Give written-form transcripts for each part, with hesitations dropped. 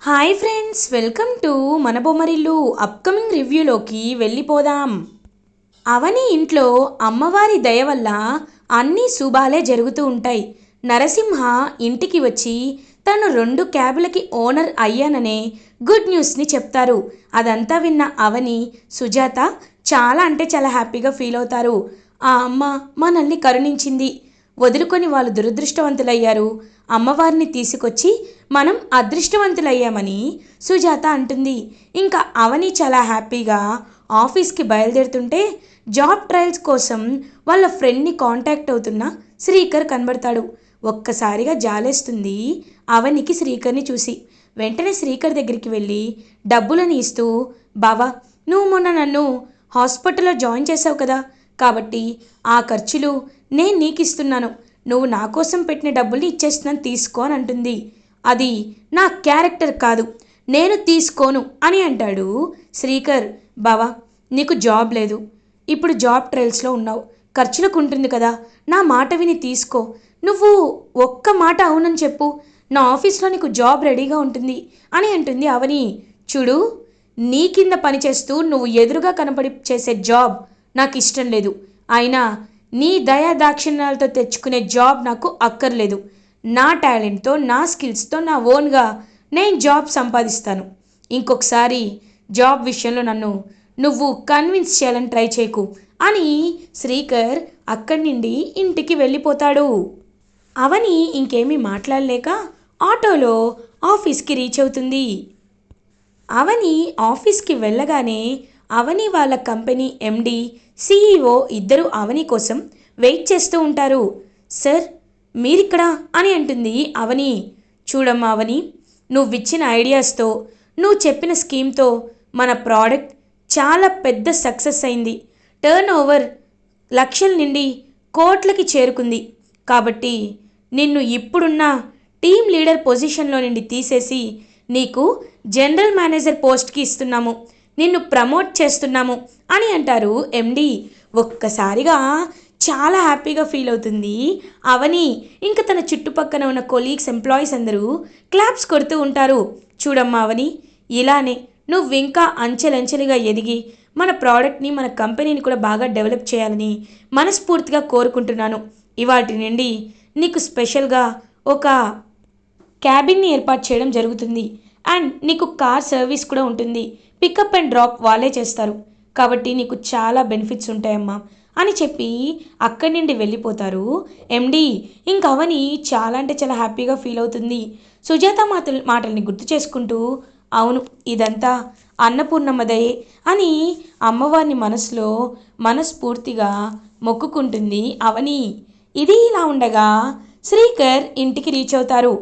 Hi friends, welcome to మన Bommarillu. Upcoming రివ్యూలోకి వెళ్ళిపోదాం. అవని ఇంట్లో అమ్మవారి దయ వల్ల అన్నీ శుభాలే జరుగుతూ ఉంటాయి. నరసింహ ఇంటికి వచ్చి తను 2 క్యాబులకి ఓనర్ అయ్యాననే గుడ్ న్యూస్ని చెప్తారు. అదంతా విన్న అవని, సుజాత చాలా అంటే చాలా హ్యాపీగా ఫీల్ అవుతారు. ఆ అమ్మ మనల్ని కరుణించింది, వదులుకొని వాళ్ళు దురదృష్టవంతులయ్యారు, అమ్మవారిని తీసుకొచ్చి మనం అదృష్టవంతులయ్యామని సుజాత అంటుంది. ఇంకా అవని చాలా హ్యాపీగా ఆఫీస్కి బయలుదేరుతుంటే జాబ్ ట్రయల్స్ కోసం వాళ్ళ ఫ్రెండ్ని కాంటాక్ట్ అవుతున్న శ్రీకర్ కనబడతాడు. ఒక్కసారిగా జాలేస్తుంది అవనికి శ్రీకర్ని చూసి. వెంటనే శ్రీకర్ దగ్గరికి వెళ్ళి డబ్బులని ఇస్తూ, బావా, నువ్వు మొన్న నన్ను హాస్పిటల్లో జాయిన్ చేసావు కదా, కాబట్టి ఆ ఖర్చులు నేను నీకు ఇస్తున్నాను, నువ్వు నా కోసం పెట్టిన డబ్బుల్ని ఇచ్చేస్తున్నాను, తీసుకో అని అంటుంది. అది నా క్యారెక్టర్ కాదు, నేను తీసుకోను అని అంటాడు శ్రీకర్. బావా, నీకు జాబ్ లేదు, ఇప్పుడు జాబ్ ట్రయల్స్లో ఉన్నావు, ఖర్చులకు ఉంటుంది కదా, నా మాట విని తీసుకో, నువ్వు ఒక్క మాట అవునని చెప్పు, నా ఆఫీస్లో నీకు జాబ్ రెడీగా ఉంటుంది అని అంటుంది అవని. చూడు, నీ కింద పనిచేస్తూ నువ్వు ఎదురుగా కనపడి చేసే జాబ్ నాకు ఇష్టం లేదు, అయినా నీ దయా దాక్షిణ్యాలతో తెచ్చుకునే జాబ్ నాకు అక్కర్లేదు. నా టాలెంట్తో, నా స్కిల్స్తో, నా ఓన్గా నేను జాబ్ సంపాదిస్తాను. ఇంకొకసారి జాబ్ విషయంలో నన్ను నువ్వు కన్విన్స్ చేయాలని ట్రై చేయకు అని శ్రీకర్ అక్కడి నుండి ఇంటికి వెళ్ళిపోతాడు. అవని ఇంకేమీ మాట్లాడలేక ఆటోలో ఆఫీస్కి రీచ్ అవుతుంది. అవని ఆఫీస్కి వెళ్ళగానే అవని వాళ్ళ కంపెనీ ఎండి, సిఈఓ ఇద్దరు అవని కోసం వెయిట్ చేస్తూ ఉంటారు. సార్, మీరిక్కడ అని అంటుంది అవని. చూడమ్మా అవని, నువ్విచ్చిన ఐడియాస్తో, నువ్వు చెప్పిన స్కీమ్తో మన ప్రోడక్ట్ చాలా పెద్ద సక్సెస్ అయింది. టర్న్ ఓవర్ లక్షల నుండి కోట్లకి చేరుకుంది. కాబట్టి నిన్ను ఇప్పుడున్న టీమ్ లీడర్ పొజిషన్లో నుండి తీసేసి నీకు జనరల్ మేనేజర్ పోస్ట్కి ఇస్తున్నాము, నిన్ను ప్రమోట్ చేస్తున్నాము అని అంటారు ఎండి. ఒక్కసారిగా చాలా హ్యాపీగా ఫీల్ అవుతుంది అవని. ఇంకా తన చుట్టుపక్కన ఉన్న కొలీగ్స్, ఎంప్లాయీస్ అందరూ క్లాప్స్ కొడుతూ ఉంటారు. చూడమ్మా అవని, ఇలానే నువ్వు ఇంకా అంచెలంచెలుగా ఎదిగి మన ప్రోడక్ట్ని, మన కంపెనీని కూడా బాగా డెవలప్ చేయాలని మనస్ఫూర్తిగా కోరుకుంటున్నాను. ఇవాటి నుండి నీకు స్పెషల్గా ఒక క్యాబిన్ని ఏర్పాటు చేయడం జరుగుతుంది, అండ్ నీకు కార్ సర్వీస్ కూడా ఉంటుంది. పికప్ అండ్ డ్రాప్ వాళ్ళే చేస్తారు, కాబట్టి నీకు చాలా బెనిఫిట్స్ ఉంటాయమ్మా అని చెప్పి అక్కడి నుండి వెళ్ళిపోతారు ఎండి. ఇంక అవని చాలా అంటే చాలా హ్యాపీగా ఫీల్ అవుతుంది. సుజాత మాటల్ని గుర్తు చేసుకుంటూ, అవును, ఇదంతా అన్నపూర్ణమ్మదయే అని అమ్మవారిని మనసులో మనస్ఫూర్తిగా మొక్కుకుంటుంది అవని. ఇది ఇలా ఉండగా శ్రీకర్ ఇంటికి రీచ్ అవుతారు.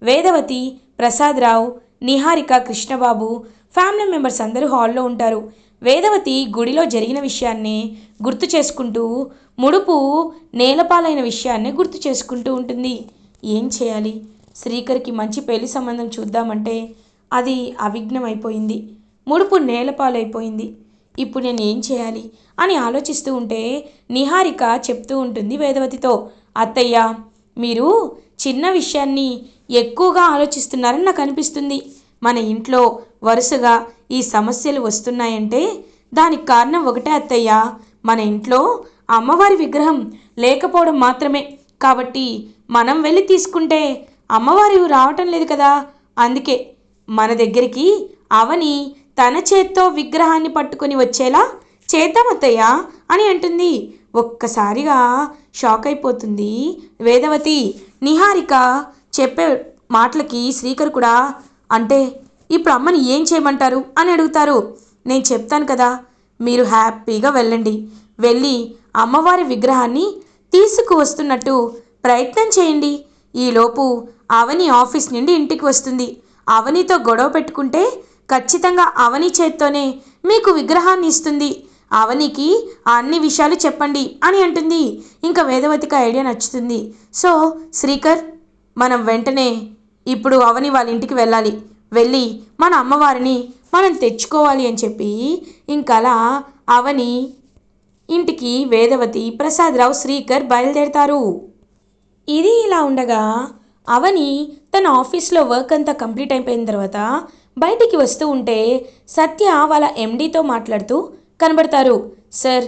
వేదవతి, ప్రసాదరావు, నిహారిక, కృష్ణబాబు, ఫ్యామిలీ మెంబర్స్ అందరూ హాల్లో ఉంటారు. వేదవతి గుడిలో జరిగిన విషయాన్ని గుర్తు చేసుకుంటూ, ముడుపు నేలపాలైన విషయాన్ని గుర్తు చేసుకుంటూ ఉంటుంది. ఏం చేయాలి, శ్రీకర్కి మంచి పెళ్లి సంబంధం చూద్దామంటే అది అవిఘ్నం అయిపోయింది, ముడుపు నేలపాలైపోయింది, ఇప్పుడు నేను ఏం చేయాలి అని ఆలోచిస్తూ ఉంటే నిహారిక చెప్తూ ఉంటుంది వేదవతితో, అత్తయ్య, మీరు చిన్న విషయాన్ని ఎక్కువగా ఆలోచిస్తున్నారని నాకు అనిపిస్తుంది. మన ఇంట్లో వరుసగా ఈ సమస్యలు వస్తున్నాయంటే దానికి కారణం ఒకటే అత్తయ్య, మన ఇంట్లో అమ్మవారి విగ్రహం లేకపోవడం మాత్రమే. కాబట్టి మనం వెళ్ళి తీసుకుంటే అమ్మవారి రావటం లేదు కదా, అందుకే మన దగ్గరికి అవని తన చేత్తో విగ్రహాన్ని పట్టుకొని వచ్చేలా చేద్దాం అత్తయ్య అని అంటుంది. ఒక్కసారిగా షాక్ అయిపోతుంది వేదవతి. నిహారిక చెప్పే మాటలకి శ్రీకర్ కూడా, అంటే ఇప్పుడు అమ్మని ఏం చేయమంటారు అని అడుగుతారు. నేను చెప్తాను కదా, మీరు హ్యాపీగా వెళ్ళండి, వెళ్ళి అమ్మవారి విగ్రహాన్ని తీసుకువస్తున్నట్టు ప్రయత్నం చేయండి. ఈలోపు అవని ఆఫీస్ నుండి ఇంటికి వస్తుంది. అవనితో గొడవ పెట్టుకుంటే ఖచ్చితంగా అవని చేత్తోనే మీకు విగ్రహాన్ని ఇస్తుంది, అవనికి అన్ని విషయాలు చెప్పండి అని అంటుంది. ఇంకా వేదవతికి ఐడియా నచ్చుతుంది. సో శ్రీకర్, మనం వెంటనే ఇప్పుడు అవని వాళ్ళ ఇంటికి వెళ్ళాలి, వెళ్ళి మన అమ్మవారిని మనం తెచ్చుకోవాలి అని చెప్పి ఇంకలా అవని ఇంటికి వేదవతి, ప్రసాదరావు, శ్రీకర్ బయలుదేరతారు. ఇది ఇలా ఉండగా అవని తన ఆఫీస్లో వర్క్ అంతా కంప్లీట్ అయిపోయిన తర్వాత బయటికి వస్తూ ఉంటే సత్య వాళ్ళ ఎండీతో మాట్లాడుతూ కనబడతారు. సార్,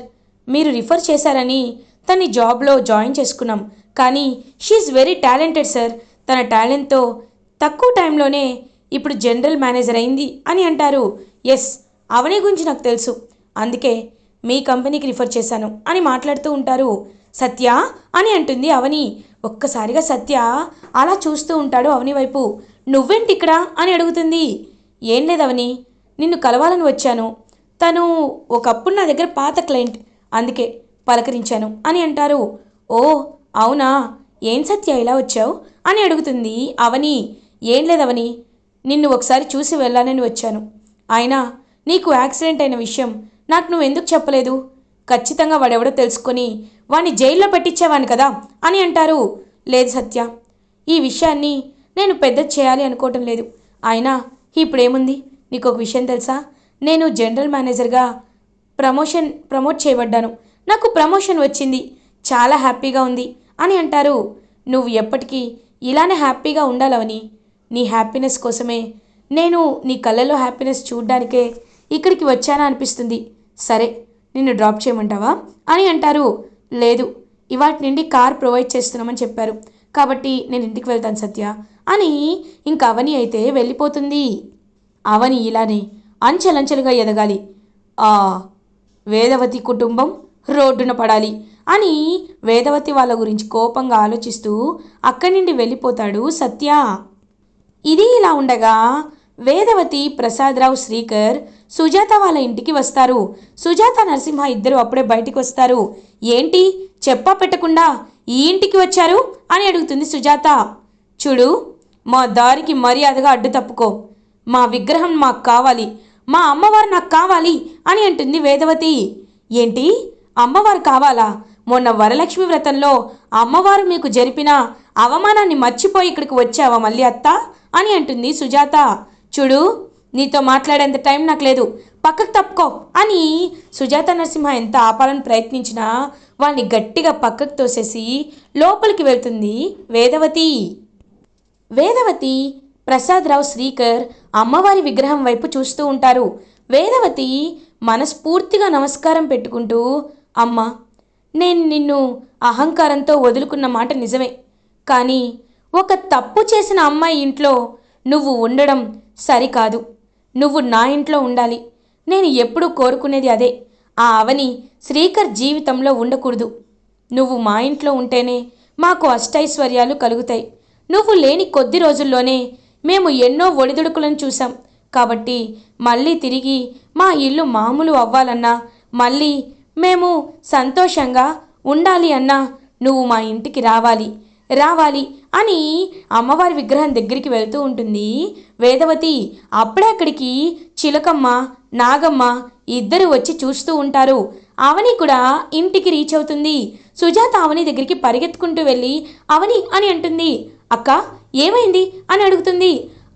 మీరు రిఫర్ చేశారని తన్ని జాబ్లో జాయిన్ చేసుకున్నాం, కానీ షీఈ్ వెరీ టాలెంటెడ్ సార్. తన టాలెంట్తో తక్కువ టైంలోనే ఇప్పుడు జనరల్ మేనేజర్ అయింది అని అంటారు. ఎస్, అవని గురించి నాకు తెలుసు, అందుకే మీ కంపెనీకి రిఫర్ చేశాను అని మాట్లాడుతూ ఉంటారు. సత్య అని అంటుంది అవని. ఒక్కసారిగా సత్య అలా చూస్తూ ఉంటాడు అవని వైపు. నువ్వేంటి ఇక్కడ అని అడుగుతుంది. ఏం లేదు అవని, నిన్ను కలవాలని వచ్చాను. తను ఒకప్పుడు నా దగ్గర పాత క్లయింట్, అందుకే పలకరించాను అని అంటారు. ఓ అవునా, ఏం సత్య ఇలా వచ్చావు అని అడుగుతుంది అవని. ఏం లేదవని, నిన్ను ఒకసారి చూసి వెళ్ళాలని వచ్చాను. అయినా నీకు యాక్సిడెంట్ అయిన విషయం నాకు నువ్వెందుకు చెప్పలేదు? ఖచ్చితంగా వాడెవడో తెలుసుకొని వాడిని జైల్లో పెట్టించేవాని కదా అని అంటారు. లేదు సత్య, ఈ విషయాన్ని నేను పెద్ద చేయాలి అనుకోవటం లేదు. అయినా ఇప్పుడేముంది, నీకు ఒక విషయం తెలుసా? నేను జనరల్ మేనేజర్గా ప్రమోట్ చేయబడ్డాను. నాకు ప్రమోషన్ వచ్చింది, చాలా హ్యాపీగా ఉంది అని అంటారు. నువ్వు ఎప్పటికీ ఇలానే హ్యాపీగా ఉండాలవని, నీ హ్యాపీనెస్ కోసమే నేను నీ కళ్ళలో హ్యాపీనెస్ చూడ్డానికే ఇక్కడికి వచ్చానా అనిపిస్తుంది. సరే, నిన్ను డ్రాప్ చేయమంటావా అని అంటారు. లేదు, ఇవాటి నుండి కార్ ప్రొవైడ్ చేస్తున్నామని చెప్పారు, కాబట్టి నేను ఇంటికి వెళ్తాను సత్య అని ఇంకా అవని అయితే వెళ్ళిపోతుంది. అవని ఇలానే అంచెలంచెలుగా ఎదగాలి, ఆ వేదవతి కుటుంబం రోడ్డున పడాలి అని వేదవతి వాళ్ళ గురించి కోపంగా ఆలోచిస్తూ అక్కడి నుండి వెళ్ళిపోతాడు సత్య. ఇది ఇలా ఉండగా వేదవతి, ప్రసాదరావు, శ్రీకర్ సుజాత వాళ్ళ ఇంటికి వస్తారు. సుజాత, నరసింహ ఇద్దరు అప్పుడే బయటికి వస్తారు. ఏంటి చెప్పా పెట్టకుండా ఈ ఇంటికి వచ్చారు అని అడుగుతుంది సుజాత. చూడు, మా దారికి మర్యాదగా అడ్డు తప్పుకో. మా విగ్రహం మాకు కావాలి, మా అమ్మవారు నాకు కావాలి అని అంటుంది వేదవతి. ఏంటి, అమ్మవారు కావాలా? మొన్న వరలక్ష్మి వ్రతంలో అమ్మవారు మీకు జరిపిన అవమానాన్ని మర్చిపోయి ఇక్కడికి వచ్చావా మళ్ళీ అత్త అని అంటుంది సుజాత. చూడు, నీతో మాట్లాడేంత టైం నాకు లేదు, పక్కకు తప్పుకో అని సుజాత, నరసింహ ఎంత ఆపాలని ప్రయత్నించినా వాణ్ణి గట్టిగా పక్కకు తోసేసి లోపలికి వెళ్తుంది వేదవతి. వేదవతి, ప్రసాదరావు, శ్రీకర్ అమ్మవారి విగ్రహం వైపు చూస్తూ ఉంటారు. వేదవతి మనస్ఫూర్తిగా నమస్కారం పెట్టుకుంటూ, అమ్మ, నేను నిన్ను అహంకారంతో వదులుకున్న మాట నిజమే, కానీ ఒక తప్పు చేసిన అమ్మాయి ఇంట్లో నువ్వు ఉండడం సరికాదు. నువ్వు నా ఇంట్లో ఉండాలి. నేను ఎప్పుడూ కోరుకునేది అదే. ఆ అవని శ్రీకర్ జీవితంలో ఉండకూడదు. నువ్వు మా ఇంట్లో ఉంటేనే మాకు అష్టైశ్వర్యాలు కలుగుతాయి. నువ్వు లేని కొద్ది రోజుల్లోనే మేము ఎన్నో ఒడిదుడుకులను చూసాం. కాబట్టి మళ్ళీ తిరిగి మా ఇల్లు మామూలు అవ్వాలన్నా, మళ్ళీ మేము సంతోషంగా ఉండాలి అన్నా నువ్వు మా ఇంటికి రావాలి అని అమ్మవారి విగ్రహం దగ్గరికి వెళ్తూ ఉంటుంది వేదవతి. అప్పుడే అక్కడికి చిలకమ్మ, నాగమ్మ ఇద్దరు వచ్చి చూస్తూ ఉంటారు. అవని కూడా ఇంటికి రీచ్ అవుతుంది. సుజాత అవని దగ్గరికి పరిగెత్తుకుంటూ వెళ్ళి అవని అని అంటుంది. అక్క, ఏమైంది అని అడుగుతుంది.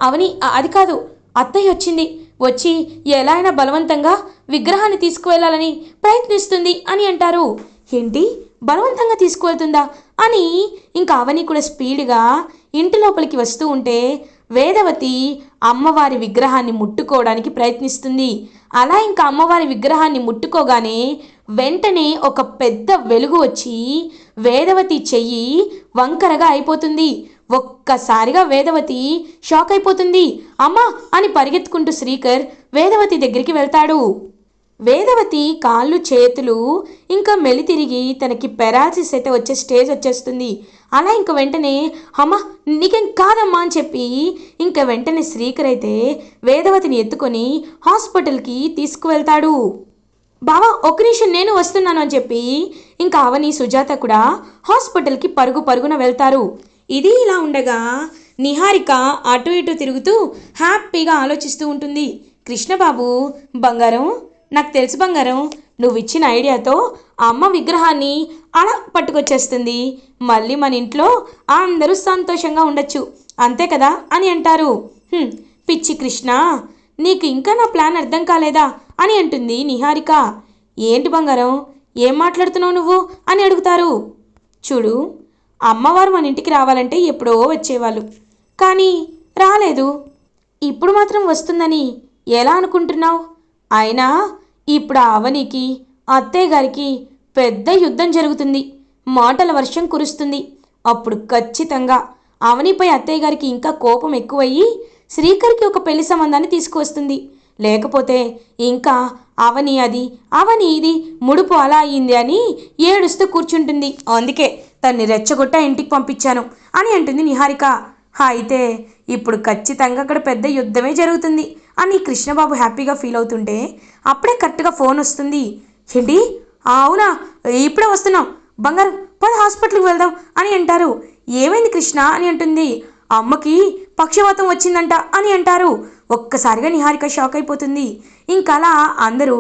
అవని, అది కాదు, అత్తయ్య వచ్చి ఎలా అయినా బలవంతంగా విగ్రహాన్ని తీసుకువెళ్ళాలని ప్రయత్నిస్తుంది అని అంటారు. ఏంటి, బలవంతంగా తీసుకువెళ్తుందా అని ఇంకా అవని కూడా స్పీడ్గా ఇంటి లోపలికి వస్తూ ఉంటే వేదవతి అమ్మవారి విగ్రహాన్ని ముట్టుకోవడానికి ప్రయత్నిస్తుంది. అలా ఇంకా అమ్మవారి విగ్రహాన్ని ముట్టుకోగానే వెంటనే ఒక పెద్ద వెలుగు వచ్చి వేదవతి చెయ్యి వంకరగా అయిపోతుంది. ఒక్కసారిగా వేదవతి షాక్ అయిపోతుంది. అమ్మా అని పరిగెత్తుకుంటూ శ్రీకర్ వేదవతి దగ్గరికి వెళ్తాడు. వేదవతి కాళ్ళు, చేతులు ఇంకా మెలితిరిగి తనకి పెరాలసిస్ అయితే వచ్చే స్టేజ్ వచ్చేస్తుంది. అలా ఇంక వెంటనే అమ్మ, నీకేం కాదమ్మా అని చెప్పి ఇంకా వెంటనే శ్రీకర్ అయితే వేదవతిని ఎత్తుకొని హాస్పిటల్కి తీసుకువెళ్తాడు. బావా, ఒక్క నిమిషం, నేను వస్తున్నాను అని చెప్పి ఇంకా అవని, సుజాత కూడా హాస్పిటల్కి పరుగున వెళ్తారు. ఇది ఇలా ఉండగా నిహారిక అటు ఇటు తిరుగుతూ హ్యాపీగా ఆలోచిస్తూ ఉంటుంది. కృష్ణబాబు, బంగారం, నాకు తెలుసు బంగారం, నువ్వు ఇచ్చిన ఐడియాతో అమ్మ విగ్రహాన్ని అలా పట్టుకొచ్చేస్తుంది. మళ్ళీ మన ఇంట్లో అందరూ సంతోషంగా ఉండొచ్చు, అంతే కదా అని అంటారు. పిచ్చి కృష్ణ, నీకు ఇంకా నా ప్లాన్ అర్థం కాలేదా అని అంటుంది నిహారిక. ఏంటి బంగారం, ఏం మాట్లాడుతున్నావు నువ్వు అని అడుగుతారు. చూడు, అమ్మవారు మన ఇంటికి రావాలంటే ఎప్పుడో వచ్చేవాళ్ళు, కానీ రాలేదు. ఇప్పుడు మాత్రం వస్తుందని ఎలా అనుకుంటున్నావు? అయినా ఇప్పుడు ఆ అవనికి అత్తయ్య గారికి పెద్ద యుద్ధం జరుగుతుంది. మాటల వర్షం కురుస్తుంది. అప్పుడు ఖచ్చితంగా అవనిపై అత్తయ్య గారికి ఇంకా కోపం ఎక్కువయ్యి శ్రీకర్కి ఒక పెళ్లి సంబంధాన్ని తీసుకువస్తుంది. లేకపోతే ఇంకా అవని ఇది ముడుపు అలా అయ్యింది అని ఏడుస్తూ కూర్చుంటుంది. అందుకే తన్ని రెచ్చగొట్ట ఇంటికి పంపించాను అని అంటుంది నిహారిక. అయితే ఇప్పుడు ఖచ్చితంగా అక్కడ పెద్ద యుద్ధమే జరుగుతుంది అని కృష్ణబాబు హ్యాపీగా ఫీల్ అవుతుంటే అప్పుడే కరెక్ట్గా ఫోన్ వస్తుంది. ఏంటి? అవునా, ఇప్పుడే వస్తున్నాం, బంగారం పద హాస్పిటల్కి వెళ్దాం అని అంటారు. ఏమైంది కృష్ణ అని అంటుంది. అమ్మకి పక్షవాతం వచ్చిందంట అని అంటారు. ఒక్కసారిగా నిహారిక షాక్ అయిపోతుంది. ఇంకలా అందరూ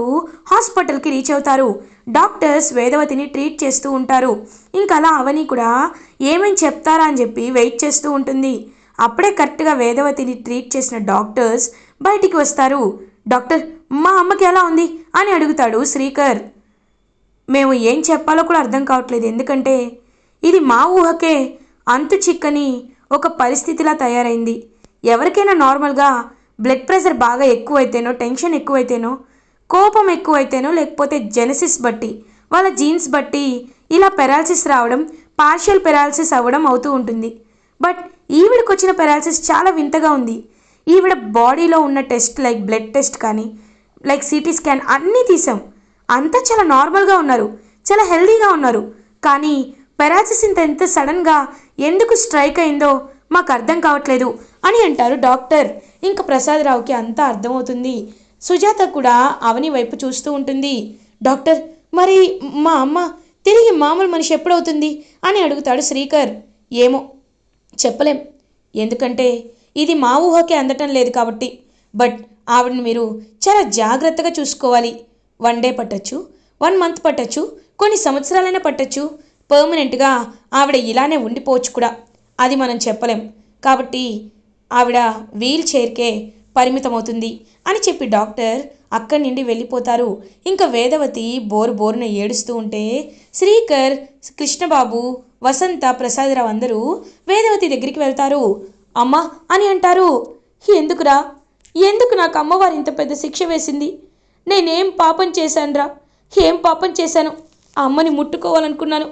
హాస్పిటల్కి రీచ్ అవుతారు. డాక్టర్స్ వేదవతిని ట్రీట్ చేస్తూ ఉంటారు. ఇంకలా అవని కూడా ఏమేమి చెప్తారా అని చెప్పి వెయిట్ చేస్తూ ఉంటుంది. అప్పుడే కరెక్ట్గా వేదవతిని ట్రీట్ చేసిన డాక్టర్స్ బయటికి వస్తారు. డాక్టర్, మా అమ్మకి ఎలా ఉంది అని అడుగుతాడు శ్రీకర్. మేము ఏం చెప్పాలో కూడా అర్థం కావట్లేదు, ఎందుకంటే ఇది మా ఊహకే అంతు చిక్కని ఒక పరిస్థితిలా తయారైంది. ఎవరికైనా నార్మల్గా బ్లడ్ ప్రెషర్ బాగా ఎక్కువైతేనో, టెన్షన్ ఎక్కువైతేనో, కోపం ఎక్కువైతేనో, లేకపోతే జెనసిస్ బట్టి వాళ్ళ జీన్స్ బట్టి ఇలా పెరాలసిస్ రావడం, పార్షియల్ పెరాలసిస్ అవ్వడం అవుతూ ఉంటుంది. బట్ ఈవిడికి వచ్చిన పెరాలసిస్ చాలా వింతగా ఉంది. ఈవిడ బాడీలో ఉన్న టెస్ట్ లైక్ బ్లడ్ టెస్ట్ కానీ లైక్ సిటీ స్కాన్ అన్నీ తీసాం. అంతా చాలా నార్మల్గా ఉన్నారు, చాలా హెల్దీగా ఉన్నారు. కానీ పెరాలసిస్ ఎంత సడన్గా ఎందుకు స్ట్రైక్ అయిందో మాకు అర్థం కావట్లేదు అని అంటారు డాక్టర్. ఇంకా ప్రసాదరావుకి అంతా అర్థమవుతుంది. సుజాత కూడా అవని వైపు చూస్తూ ఉంటుంది. డాక్టర్, మరి మా అమ్మ తిరిగి మామూలు మనిషి ఎప్పుడవుతుంది అని అడుగుతాడు శ్రీకర్. ఏమో చెప్పలేం, ఎందుకంటే ఇది మా ఊహకే అందటం లేదు కాబట్టి. బట్ ఆవిడని మీరు చాలా జాగ్రత్తగా చూసుకోవాలి. 1 డే పట్టచ్చు, 1 మంత్ పట్టచ్చు, కొన్ని సంవత్సరాలైనా పట్టచ్చు. పర్మనెంట్గా ఆవిడ ఇలానే ఉండిపోవచ్చు కూడా, అది మనం చెప్పలేం. కాబట్టి ఆవిడ వీల్ చైర్కే పరిమితమవుతుంది అని చెప్పి డాక్టర్ అక్కడి నుండి వెళ్ళిపోతారు. ఇంకా వేదవతి బోరున ఏడుస్తూ ఉంటే శ్రీకర్, కృష్ణబాబు, వసంత, ప్రసాదరావు అందరూ వేదవతి దగ్గరికి వెళ్తారు. అమ్మా అని అంటారు. ఎందుకురా, ఎందుకు నాకు అమ్మవారు ఇంత పెద్ద శిక్ష వేసింది? నేనేం పాపం చేశానురా? ఏం పాపం చేశాను? ఆ అమ్మని ముట్టుకోవాలనుకున్నాను.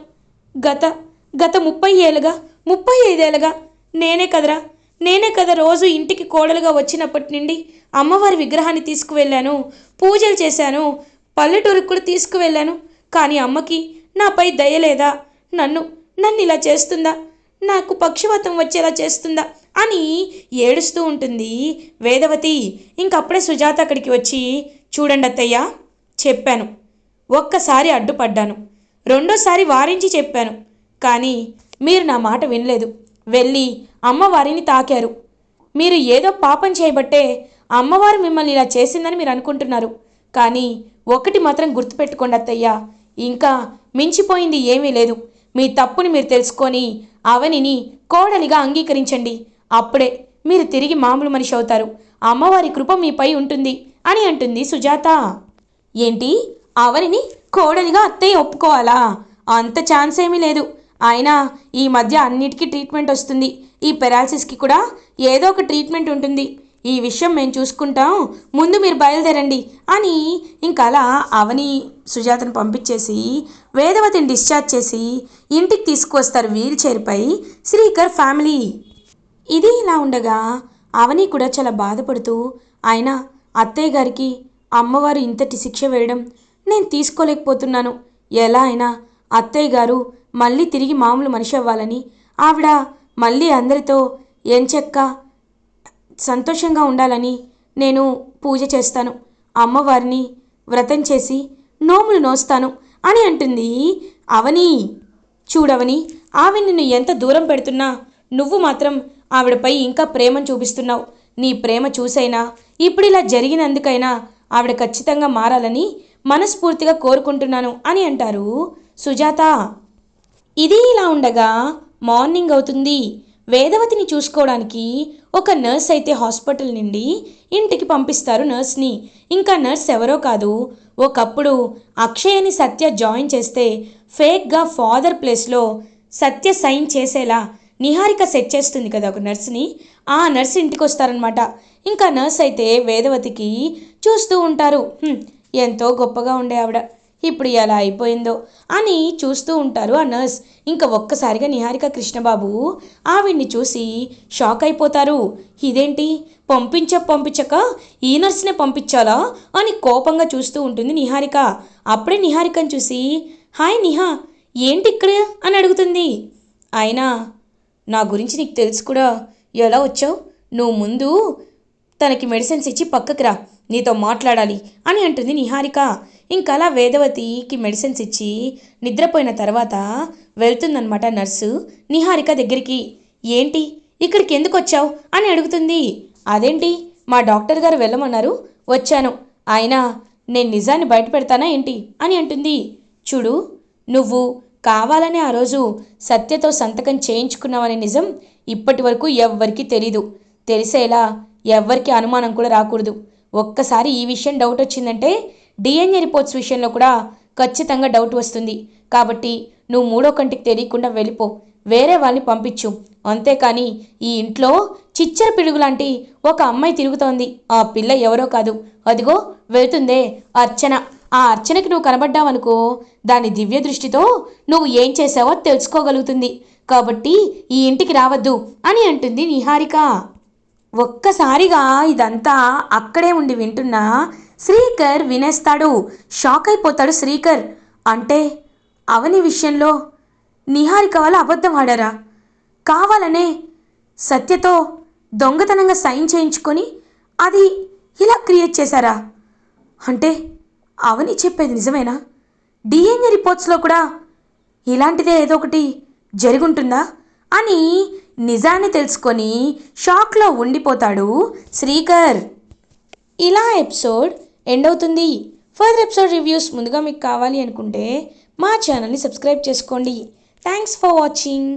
గత 35 ఏళ్ళగా నేనే కదా రోజు ఇంటికి కోడలుగా వచ్చినప్పటి నుండి అమ్మవారి విగ్రహాన్ని తీసుకువెళ్ళాను, పూజలు చేశాను, పల్లెటూరుకు కూడా తీసుకువెళ్ళాను. కానీ అమ్మకి నాపై దయలేదా? నన్ను ఇలా చేస్తుందా? నాకు పక్షవాతం వచ్చేలా చేస్తుందా అని ఏడుస్తూ ఉంటుంది వేదవతి. ఇంకప్పుడే సుజాత అక్కడికి వచ్చి, చూడండి అత్తయ్య, చెప్పాను, ఒక్కసారి అడ్డుపడ్డాను, రెండోసారి వారించి చెప్పాను, కానీ మీరు నా మాట వినలేదు. వెళ్ళి అమ్మవారిని తాకారు. మీరు ఏదో పాపం చేయబట్టే అమ్మవారు మిమ్మల్ని ఇలా చేసిందని మీరు అనుకుంటున్నారు. కానీ ఒకటి మాత్రం గుర్తుపెట్టుకోండి అత్తయ్య, ఇంకా మించిపోయింది ఏమీ లేదు. మీ తప్పుని మీరు తెలుసుకొని అవనిని కోడలిగా అంగీకరించండి. అప్పుడే మీరు తిరిగి మామూలు మనిషి అవుతారు. అమ్మవారి కృప మీపై ఉంటుంది అని అంటుంది సుజాత. ఏంటి, అవనిని కోడలిగా అత్తయ్య ఒప్పుకోవాలా? అంత ఛాన్స్ ఏమీ లేదు. అయినా ఈ మధ్య అన్నిటికీ ట్రీట్మెంట్ వస్తుంది. ఈ పెరాలసిస్కి కూడా ఏదో ఒక ట్రీట్మెంట్ ఉంటుంది. ఈ విషయం మేము చూసుకుంటాం, ముందు మీరు బయలుదేరండి అని ఇంకలా అవని సుజాతను పంపించేసి వేదవతిని డిశ్చార్జ్ చేసి ఇంటికి తీసుకువస్తారు వీల్ చైర్పై శ్రీకర్ ఫ్యామిలీ. ఇది ఇలా ఉండగా అవని కూడా చాలా బాధపడుతూ, ఆయన అత్తయ్య గారికి అమ్మవారు ఇంతటి శిక్ష వేయడం నేను తీసుకోలేకపోతున్నాను. ఎలా అయినా అత్తయ్య గారు మళ్ళీ తిరిగి మామూలు మనిషి అవ్వాలని, ఆవిడ మళ్ళీ అందరితో ఎంచక్క సంతోషంగా ఉండాలని నేను పూజ చేస్తాను, అమ్మవారిని వ్రతం చేసి నోములు నోస్తాను అని అంటుంది అవని. చూడవని, ఆవిడ నిన్ను ఎంత దూరం పెడుతున్నా నువ్వు మాత్రం ఆవిడపై ఇంకా ప్రేమను చూపిస్తున్నావు. నీ ప్రేమ చూసైనా ఇప్పుడు ఇలా జరిగినందుకైనా ఆవిడ ఖచ్చితంగా మారాలని మనస్ఫూర్తిగా కోరుకుంటున్నాను అని అంటారు సుజాత. ఇది ఇలా ఉండగా మార్నింగ్ అవుతుంది. వేదవతిని చూసుకోవడానికి ఒక నర్స్ అయితే హాస్పిటల్ నుండి ఇంటికి పంపిస్తారు నర్స్ని. ఇంకా నర్స్ ఎవరో కాదు, ఒకప్పుడు అక్షయని సత్య జాయిన్ చేస్తే ఫేక్గా ఫాదర్ ప్లేస్లో సత్య సైన్ చేసేలా నిహారిక సెట్ చేస్తుంది కదా ఒక నర్స్ని, ఆ నర్స్ ఇంటికి వస్తారనమాట. ఇంకా నర్స్ అయితే వేదవతికి చూస్తూ ఉంటారు. ఎంతో గొప్పగా ఉండే ఆవిడ ఇప్పుడు ఎలా అయిపోయిందో అని చూస్తూ ఉంటారు ఆ నర్స్. ఇంకా ఒక్కసారిగా నిహారిక కృష్ణబాబు ఆవిడ్ని చూసి షాక్ అయిపోతారు. ఇదేంటి, పంపించక ఈ నర్స్నే పంపించాలా అని కోపంగా చూస్తూ ఉంటుంది నిహారిక. అప్పుడే నిహారికను చూసి హాయ్ నిహా, ఏంటి ఇక్కడ అని అడుగుతుంది. అయినా నా గురించి నీకు తెలుసు కూడా, ఎలా వచ్చావు? నువ్వు ముందు తనకి మెడిసిన్స్ ఇచ్చి పక్కకి రా, నీతో మాట్లాడాలి అని అంటుంది నిహారిక. ఇంకలా వేదవతికి మెడిసిన్స్ ఇచ్చి నిద్రపోయిన తర్వాత వెళ్తుందనమాట నర్సు నిహారిక దగ్గరికి. ఏంటి, ఇక్కడికి ఎందుకు వచ్చావు అని అడుగుతుంది. అదేంటి, మా డాక్టర్ గారు వెళ్ళమన్నారు, వచ్చాను. అయినా నేను నిజాన్ని బయట పెడతానా ఏంటి అని అంటుంది. చూడు, నువ్వు కావాలని ఆ రోజు సత్యతో సంతకం చేయించుకున్నావనే నిజం ఇప్పటి వరకు ఎవ్వరికీ తెలీదు. తెలిసేలా ఎవ్వరికి అనుమానం కూడా రాకూడదు. ఒక్కసారి ఈ విషయం డౌట్ వచ్చిందంటే డిఎన్ఏ రిపోర్ట్స్ విషయంలో కూడా ఖచ్చితంగా డౌట్ వస్తుంది. కాబట్టి నువ్వు మూడో కంటికి తెలియకుండా వెళ్ళిపో, వేరే వాళ్ళని పంపించు. అంతేకాని ఈ ఇంట్లో చిచ్చర పిడుగు లాంటి ఒక అమ్మాయి తిరుగుతోంది. ఆ పిల్ల ఎవరో కాదు, అదిగో వెళ్తుందే అర్చన. ఆ అర్చనకి నువ్వు కనబడ్డావనుకో, దాని దివ్య దృష్టితో నువ్వు ఏం చేసావో తెలుసుకోగలుగుతుంది. కాబట్టి ఈ ఇంటికి రావద్దు అని అంటుంది నిహారిక. ఒక్కసారిగా ఇదంతా అక్కడే ఉండి వింటున్న శ్రీకర్ వినేస్తాడు. షాక్ అయిపోతాడు శ్రీకర్. అంటే అవని విషయంలో నిహారిక వాళ్ళు అబద్ధం ఆడారా? కావాలనే సత్యతో దొంగతనంగా సైన్ చేయించుకొని అది ఇలా క్రియేట్ చేశారా? అంటే అవని చెప్పేది నిజమేనా? డిఎన్ఏ రిపోర్ట్స్లో కూడా ఇలాంటిదే ఏదో ఒకటి జరుగుంటుందా అని నిజాన్ని తెలుసుకొని షాక్లో ఉండిపోతాడు శ్రీకర్. ఇలా ఎపిసోడ్ ఎండ్ అవుతుంది. ఫర్దర్ ఎపిసోడ్ రివ్యూస్ ముందుగా మీకు కావాలి అనుకుంటే మా ఛానల్ని సబ్స్క్రైబ్ చేసుకోండి. Thanks for watching.